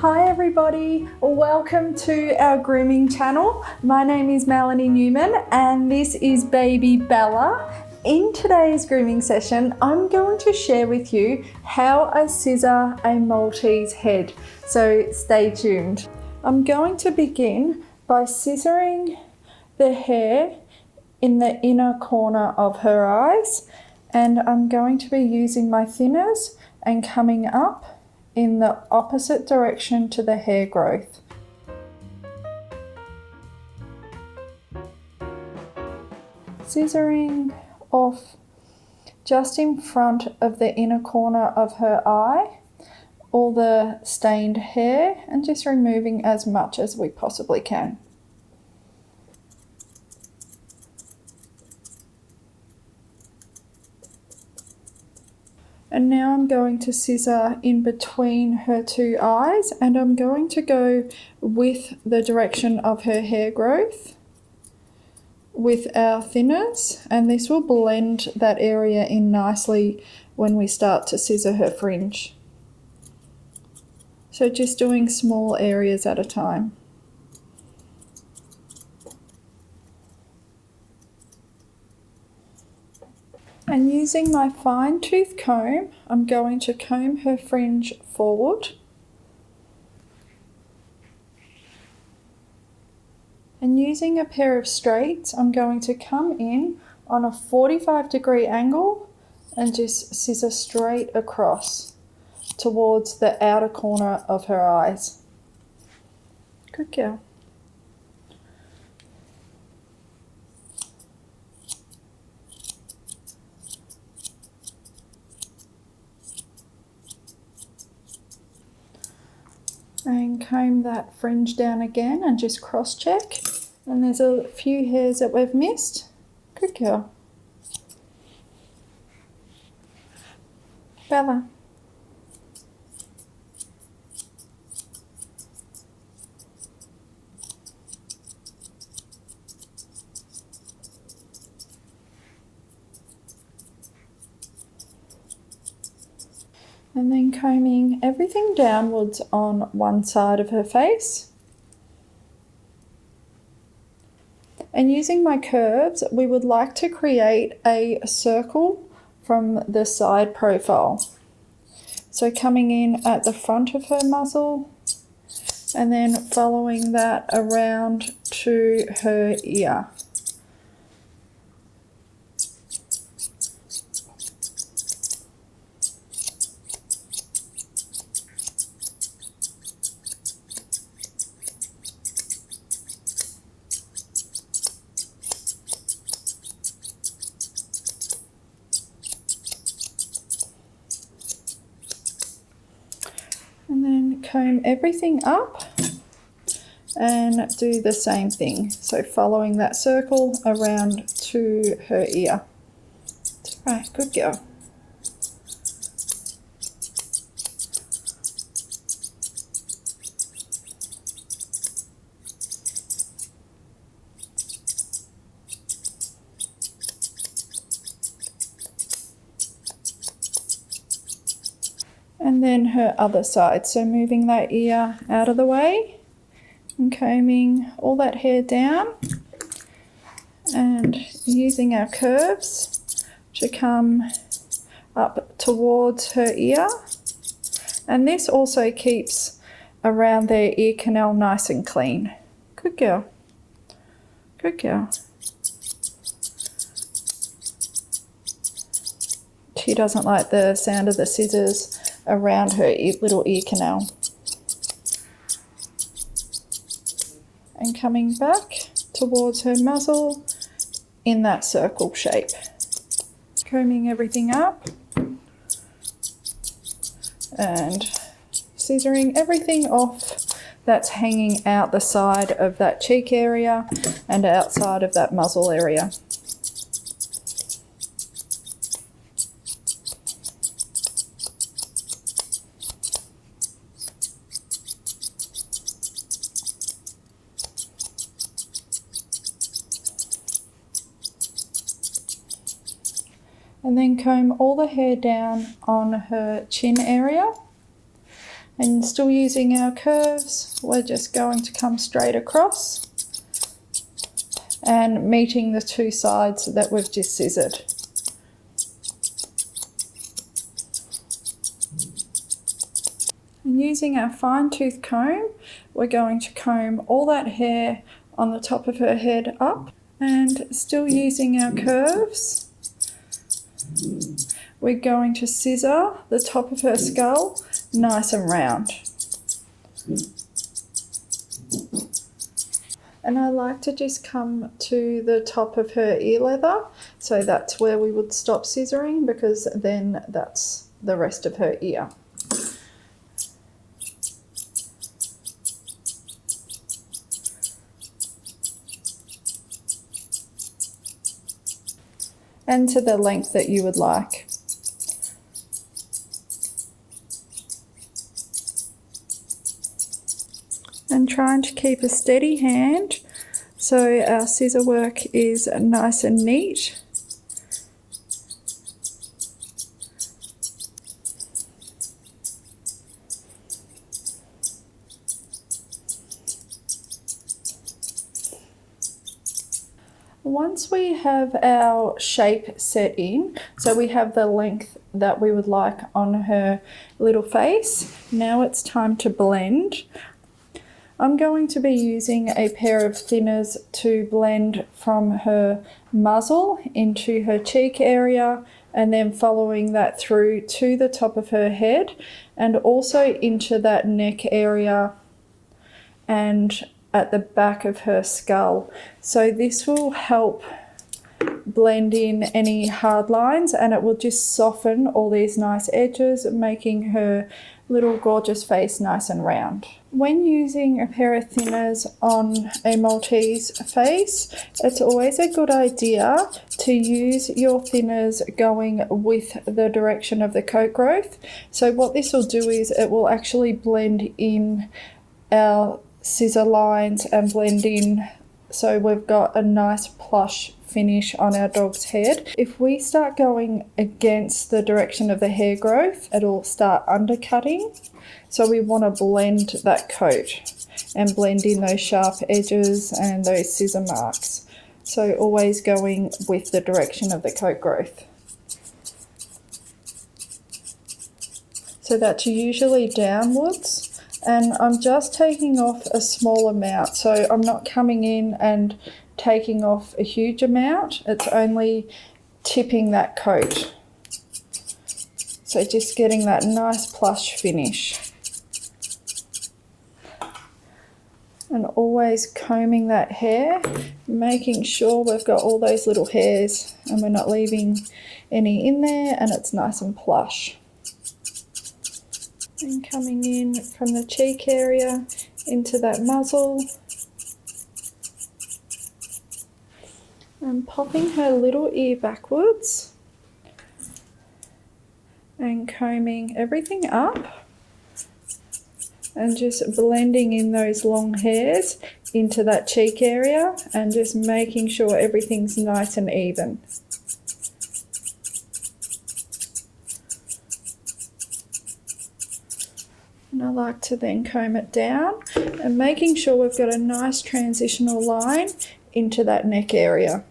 Hi everybody, welcome to our grooming channel. My name is Melanie Newman and this is baby Bella. In today's grooming session, I'm going to share with you how I scissor a Maltese head, so stay tuned. I'm going to begin by scissoring the hair in the inner corner of her eyes, and I'm going to be using my thinners and coming up in the opposite direction to the hair growth. Scissoring off just in front of the inner corner of her eye, all the stained hair, and just removing as much as we possibly can. And now I'm going to scissor in between her two eyes, and I'm going to go with the direction of her hair growth with our thinners, and this will blend that area in nicely when we start to scissor her fringe. So just doing small areas at a time. And using my fine tooth comb, I'm going to comb her fringe forward. And using a pair of straights, I'm going to come in on a 45-degree angle and just scissor straight across towards the outer corner of her eyes. Good girl. And comb that fringe down again and just cross check. And there's a few hairs that we've missed. Good girl. Bella. And then combing everything downwards on one side of her face. And using my curves, we would like to create a circle from the side profile. So coming in at the front of her muzzle and then following that around to her ear. And then comb everything up and do the same thing. So following that circle around to her ear. Right, good girl. And then her other side, so moving that ear out of the way and combing all that hair down and using our curves to come up towards her ear. And this also keeps around their ear canal nice and clean. Good girl. Good girl. She doesn't like the sound of the scissors around her little ear canal. And coming back towards her muzzle in that circle shape. Combing everything up and scissoring everything off that's hanging out the side of that cheek area and outside of that muzzle area. And then comb all the hair down on her chin area And still using our curves, we're just going to come straight across and meeting the two sides that we've just scissored. And using our fine tooth comb, we're going to comb all that hair on the top of her head up, and still using our curves, we're going to scissor the top of her skull nice and round. And I like to just come to the top of her ear leather, so that's where we would stop scissoring, because then that's the rest of her ear. And to the length that you would like. And trying to keep a steady hand so our scissor work is nice and neat. Once we have our shape set in, so we have the length that we would like on her little face, now it's time to blend. I'm going to be using a pair of thinners to blend from her muzzle into her cheek area, and then following that through to the top of her head and also into that neck area and at the back of her skull. So this will help blend in any hard lines, and it will just soften all these nice edges, making her little gorgeous face nice and round. When using a pair of thinners on a Maltese face, it's always a good idea to use your thinners going with the direction of the coat growth. So what this will do is it will actually blend in our scissor lines and blend in, so we've got a nice plush finish on our dog's head. If we start going against the direction of the hair growth, it'll start undercutting. So we want to blend that coat and blend in those sharp edges and those scissor marks. So always going with the direction of the coat growth. So that's usually downwards. And I'm just taking off a small amount, so I'm not coming in and taking off a huge amount. It's only tipping that coat. So just getting that nice plush finish. And always combing that hair, making sure we've got all those little hairs and we're not leaving any in there, and it's nice and plush. And coming in from the cheek area into that muzzle and popping her little ear backwards and combing everything up and just blending in those long hairs into that cheek area and just making sure everything's nice and even. And I like to then comb it down and making sure we've got a nice transitional line into that neck area.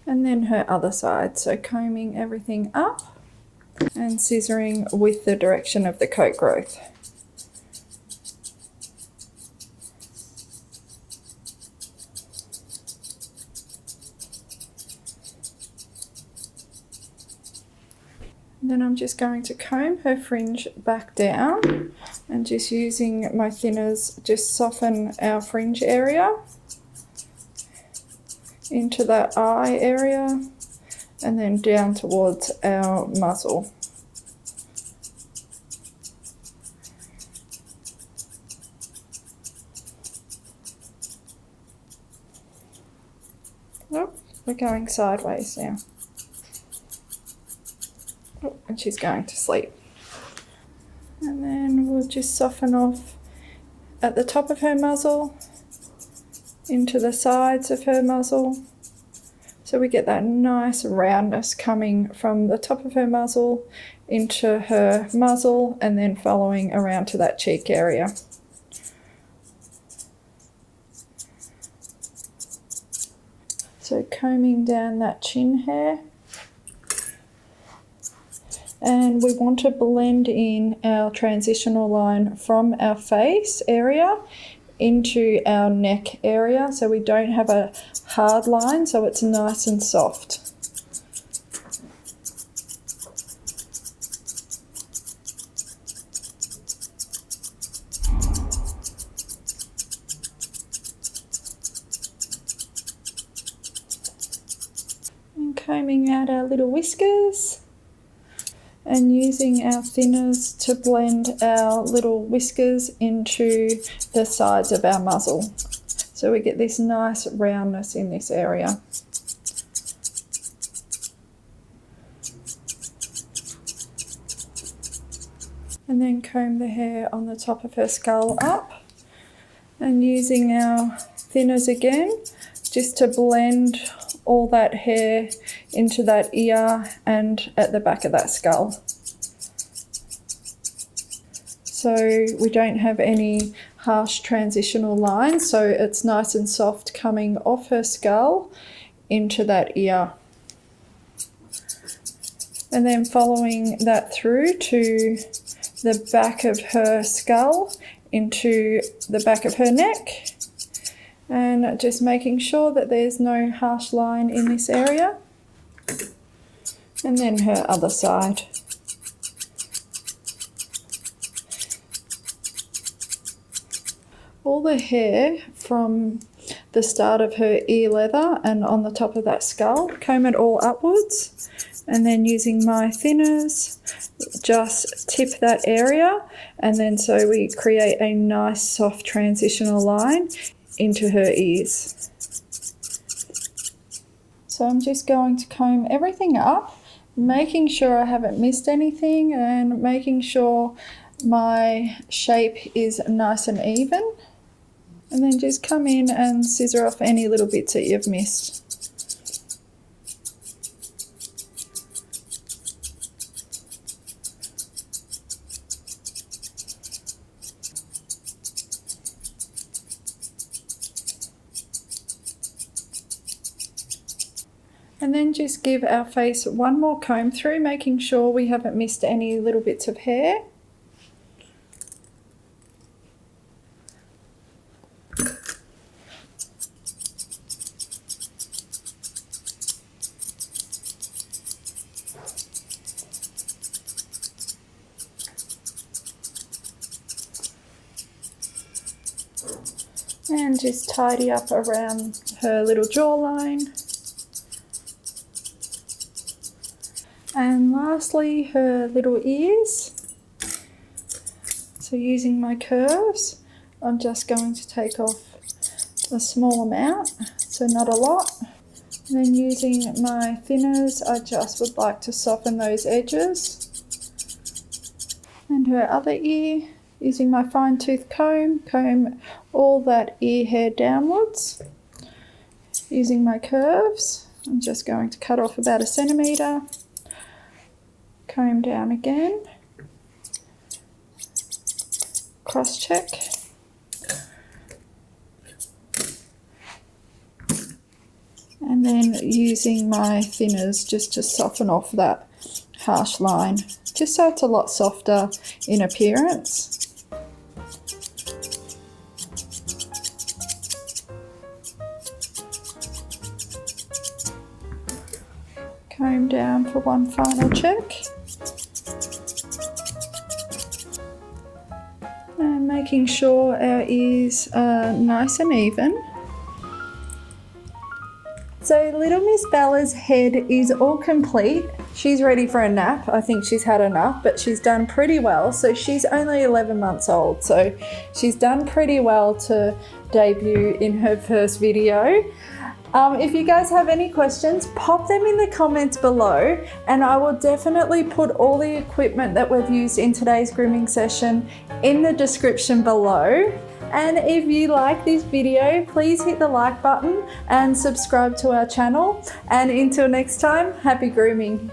And then her other side, so combing everything up and scissoring with the direction of the coat growth. And then I'm just going to comb her fringe back down and just using my thinners just soften our fringe area into that eye area and then down towards our muzzle. Oh, we're going sideways now. And she's going to sleep. And then we'll just soften off at the top of her muzzle, into the sides of her muzzle. So we get that nice roundness coming from the top of her muzzle into her muzzle and then following around to that cheek area. So combing down that chin hair. And we want to blend in our transitional line from our face area into our neck area, so we don't have a hard line, so it's nice and soft. And combing out our little whiskers. And using our thinners to blend our little whiskers into the sides of our muzzle. So we get this nice roundness in this area. And then comb the hair on the top of her skull up. And using our thinners again, just to blend all that hair into that ear and at the back of that skull. So we don't have any harsh transitional lines, so it's nice and soft coming off her skull into that ear. And then following that through to the back of her skull into the back of her neck. And just making sure that there's no harsh line in this area. And then her other side. All the hair from the start of her ear leather and on the top of that skull, comb it all upwards. And then using my thinners, just tip that area. And then so we create a nice soft transitional line into her ears. So I'm just going to comb everything up, making sure I haven't missed anything and making sure my shape is nice and even. And then just come in and scissor off any little bits that you've missed. And then just give our face one more comb through, making sure we haven't missed any little bits of hair. And just tidy up around her little jawline. And lastly, her little ears. So using my curves, I'm just going to take off a small amount, so not a lot. And then using my thinners, I just would like to soften those edges. And her other ear, using my fine tooth comb, comb all that ear hair downwards. Using my curves, I'm just going to cut off about 1 centimetre. Comb down again, cross check, and then using my thinners just to soften off that harsh line, just so it's a lot softer in appearance. Comb down for one final check. And making sure our ears are nice and even. So little Miss Bella's head is all complete. She's ready for a nap. I think she's had enough, but she's done pretty well. So she's only 11 months old. So she's done pretty well to debut in her first video. If you guys have any questions, pop them in the comments below, and I will definitely put all the equipment that we've used in today's grooming session in the description below. And if you like this video, please hit the like button and subscribe to our channel. And until next time, happy grooming.